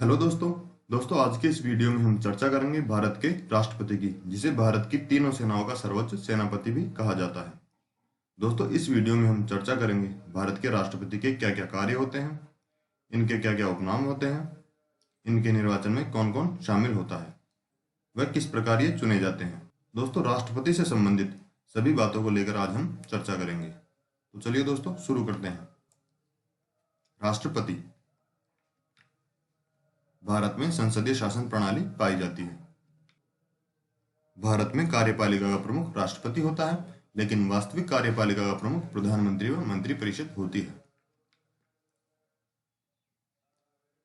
Hello दोस्तों। आज के इस वीडियो में हम चर्चा करेंगे भारत के राष्ट्रपति की, जिसे भारत की तीनों सेनाओं का सर्वोच्च सेनापति भी कहा जाता है। दोस्तों, इस वीडियो में हम चर्चा करेंगे भारत के राष्ट्रपति के क्या क्या कार्य होते हैं, इनके क्या क्या उपनाम होते हैं, इनके निर्वाचन में कौन कौन शामिल होता है, वह किस प्रकार ये चुने जाते हैं। दोस्तों, राष्ट्रपति से संबंधित सभी बातों को लेकर आज हम चर्चा करेंगे। तो चलिए दोस्तों, शुरू करते हैं। राष्ट्रपति। भारत में संसदीय शासन प्रणाली पाई जाती है। भारत में कार्यपालिका का प्रमुख राष्ट्रपति होता है, लेकिन वास्तविक कार्यपालिका का प्रमुख प्रधानमंत्री व मंत्रिपरिषद होती है।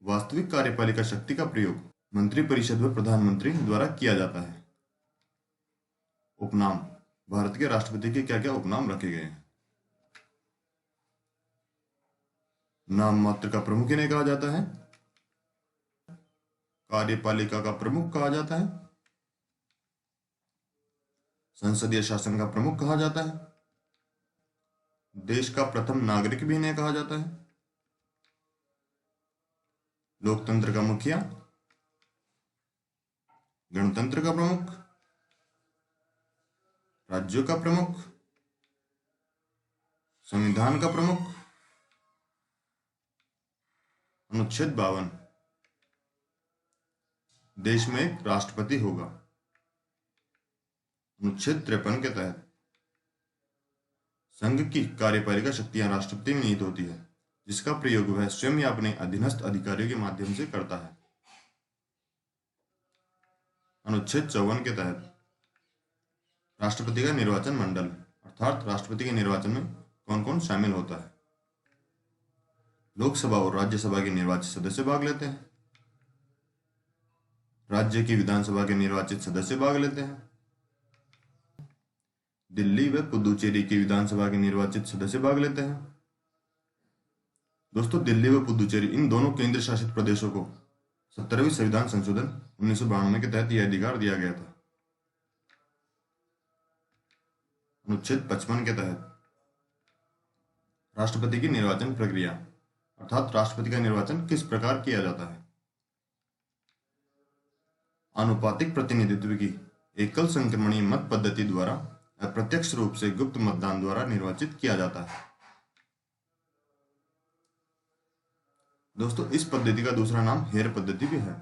वास्तविक कार्यपालिका शक्ति का प्रयोग मंत्रिपरिषद व प्रधानमंत्री द्वारा किया जाता है। उपनाम। भारत के राष्ट्रपति के क्या क्या उपनाम रखे गए हैं। नाम मात्र का प्रमुख इन्हें कहा जाता है। कार्यपालिका का प्रमुख कहा जाता है। संसदीय शासन का प्रमुख कहा जाता है। देश का प्रथम नागरिक भी इन्हें कहा जाता है। लोकतंत्र का मुखिया। गणतंत्र का प्रमुख। राज्यों का प्रमुख। संविधान का प्रमुख। अनुच्छेद 52। देश में एक राष्ट्रपति होगा। अनुच्छेद 53 के तहत संघ की कार्यपालिका शक्तियां राष्ट्रपति में निहित होती है, जिसका प्रयोग वह स्वयं या अपने अधीनस्थ अधिकारियों के माध्यम से करता है। अनुच्छेद 54 के तहत राष्ट्रपति का निर्वाचन मंडल, अर्थात राष्ट्रपति के निर्वाचन में कौन कौन शामिल होता है। लोकसभा और राज्यसभा के निर्वाचित सदस्य भाग लेते हैं। राज्य की विधानसभा के निर्वाचित सदस्य भाग लेते हैं। दिल्ली व पुदुचेरी की विधानसभा के निर्वाचित सदस्य भाग लेते हैं। दोस्तों, दिल्ली व पुदुचेरी इन दोनों केंद्र शासित प्रदेशों को 17वीं संविधान संशोधन 1992 के तहत यह अधिकार दिया गया था। अनुच्छेद 55 के तहत राष्ट्रपति की निर्वाचन प्रक्रिया, अर्थात राष्ट्रपति का निर्वाचन किस प्रकार किया जाता है। आनुपातिक प्रतिनिधित्व की एकल संक्रमणीय मत पद्धति द्वारा अप्रत्यक्ष रूप से गुप्त मतदान द्वारा निर्वाचित किया जाता है। दोस्तों, इस पद्धति का दूसरा नाम हेयर पद्धति भी है।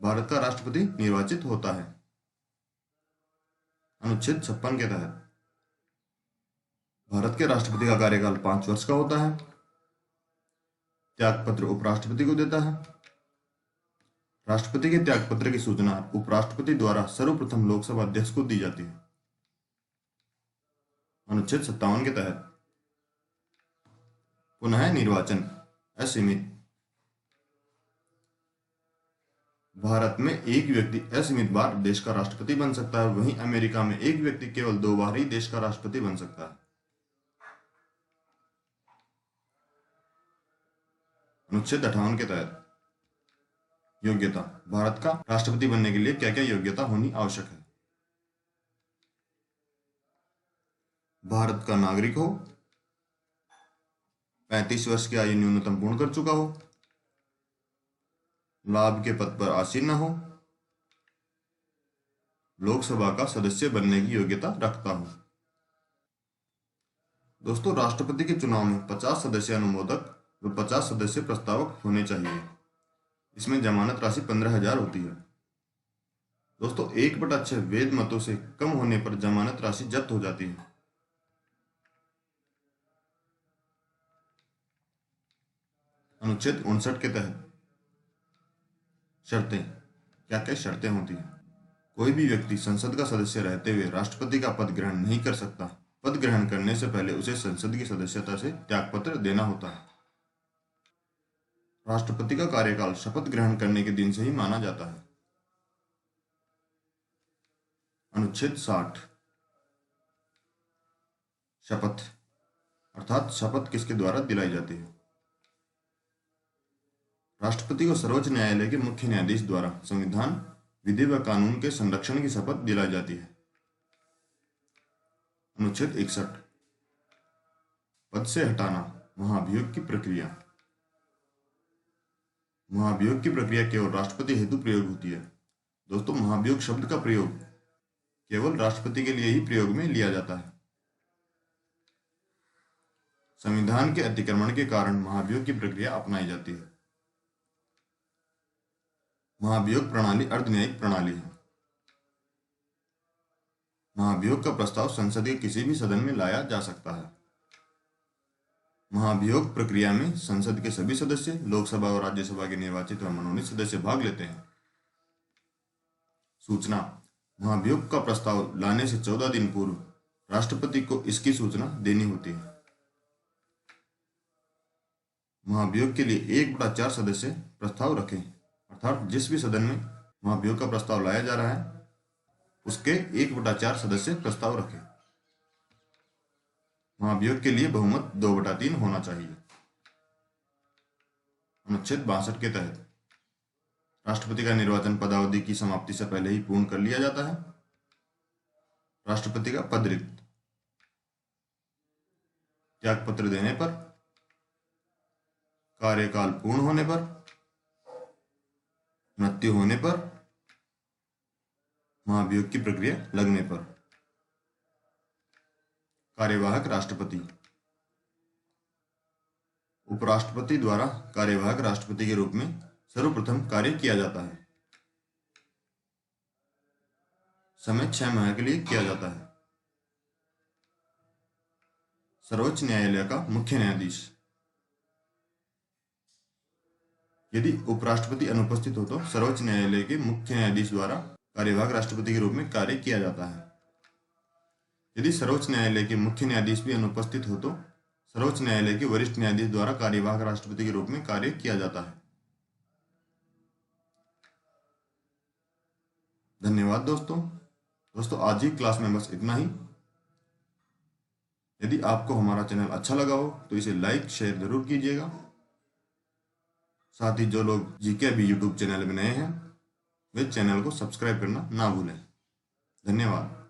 भारत का राष्ट्रपति निर्वाचित होता है अनुच्छेद 56 के तहत। भारत के राष्ट्रपति का कार्यकाल 5 वर्ष का होता है। त्यागपत्र उपराष्ट्रपति को देता है। राष्ट्रपति के त्यागपत्र की सूचना उपराष्ट्रपति द्वारा सर्वप्रथम लोकसभा अध्यक्ष को दी जाती है। अनुच्छेद 57 के तहत पुनः निर्वाचन असीमित। भारत में एक व्यक्ति असीमित बार देश का राष्ट्रपति बन सकता है, वहीं अमेरिका में एक व्यक्ति केवल 2 बार ही देश का राष्ट्रपति बन सकता है। अनुच्छेद 58 के तहत योग्यता। भारत का राष्ट्रपति बनने के लिए क्या क्या योग्यता होनी आवश्यक है। भारत का नागरिक हो, 35 वर्ष की आयु न्यूनतम पूर्ण कर चुका हो, लाभ के पद पर आसीन न हो, लोकसभा का सदस्य बनने की योग्यता रखता हो। दोस्तों, राष्ट्रपति के चुनाव में 50 सदस्य अनुमोदक व 50 सदस्य प्रस्तावक होने चाहिए। इसमें जमानत राशि 15,000 होती है। दोस्तों, 1/6 वेद मतों से कम होने पर जमानत राशि जब्त हो जाती है। अनुच्छेद 59 के तहत शर्तें। क्या क्या शर्तें होती हैं। कोई भी व्यक्ति संसद का सदस्य रहते हुए राष्ट्रपति का पद ग्रहण नहीं कर सकता। पद ग्रहण करने से पहले उसे संसद की सदस्यता से त्यागपत्र देना होता है। राष्ट्रपति का कार्यकाल शपथ ग्रहण करने के दिन से ही माना जाता है। अनुच्छेद 60 शपथ, अर्थात शपथ किसके द्वारा दिलाई जाती है। राष्ट्रपति को सर्वोच्च न्यायालय के मुख्य न्यायाधीश द्वारा संविधान, विधि व कानून के संरक्षण की शपथ दिलाई जाती है। अनुच्छेद 61 पद से हटाना, महाभियोग की प्रक्रिया। महाभियोग की प्रक्रिया केवल राष्ट्रपति हेतु प्रयोग होती है। दोस्तों, महाभियोग शब्द का प्रयोग केवल राष्ट्रपति के लिए ही प्रयोग में लिया जाता है। संविधान के अतिक्रमण के कारण महाभियोग की प्रक्रिया अपनाई जाती है। महाभियोग प्रणाली अर्धन्यायिक प्रणाली है। महाभियोग का प्रस्ताव संसद के किसी भी सदन में लाया जा सकता है। महाभियोग प्रक्रिया में संसद के सभी सदस्य, लोकसभा और राज्यसभा के निर्वाचित व मनोनीत सदस्य भाग लेते हैं। सूचना: महाभियोग का प्रस्ताव लाने से 14 दिन पूर्व राष्ट्रपति को इसकी सूचना देनी होती है। महाभियोग के लिए 1/4 सदस्य प्रस्ताव रखें, अर्थात जिस भी सदन में महाभियोग का प्रस्ताव लाया जा रहा है उसके 1/4 सदस्य प्रस्ताव रखें। महाभियोग के लिए बहुमत 2/3 होना चाहिए। अनुच्छेद 62 के तहत राष्ट्रपति का निर्वाचन पदावधि की समाप्ति से पहले ही पूर्ण कर लिया जाता है। राष्ट्रपति का पद रिक्त: त्यागपत्र देने पर, कार्यकाल पूर्ण होने पर, मृत्यु होने पर, महाभियोग की प्रक्रिया लगने पर। कार्यवाहक राष्ट्रपति: उपराष्ट्रपति द्वारा कार्यवाहक राष्ट्रपति के रूप में सर्वप्रथम कार्य किया जाता है। समय 6 माह के लिए किया जाता है। सर्वोच्च न्यायालय का मुख्य न्यायाधीश: यदि उपराष्ट्रपति अनुपस्थित हो तो सर्वोच्च न्यायालय के मुख्य न्यायाधीश द्वारा कार्यवाहक राष्ट्रपति के रूप में कार्य किया जाता है। यदि सर्वोच्च न्यायालय के मुख्य न्यायाधीश भी अनुपस्थित हो तो सर्वोच्च न्यायालय के वरिष्ठ न्यायाधीश द्वारा कार्यवाहक राष्ट्रपति के रूप में कार्य किया जाता है। धन्यवाद दोस्तों, आज की क्लास में बस इतना ही। यदि आपको हमारा चैनल अच्छा लगा हो तो इसे लाइक शेयर जरूर कीजिएगा। साथ ही जो लोग जीके अभी यूट्यूब चैनल में नए हैं वे चैनल को सब्सक्राइब करना ना भूलें। धन्यवाद।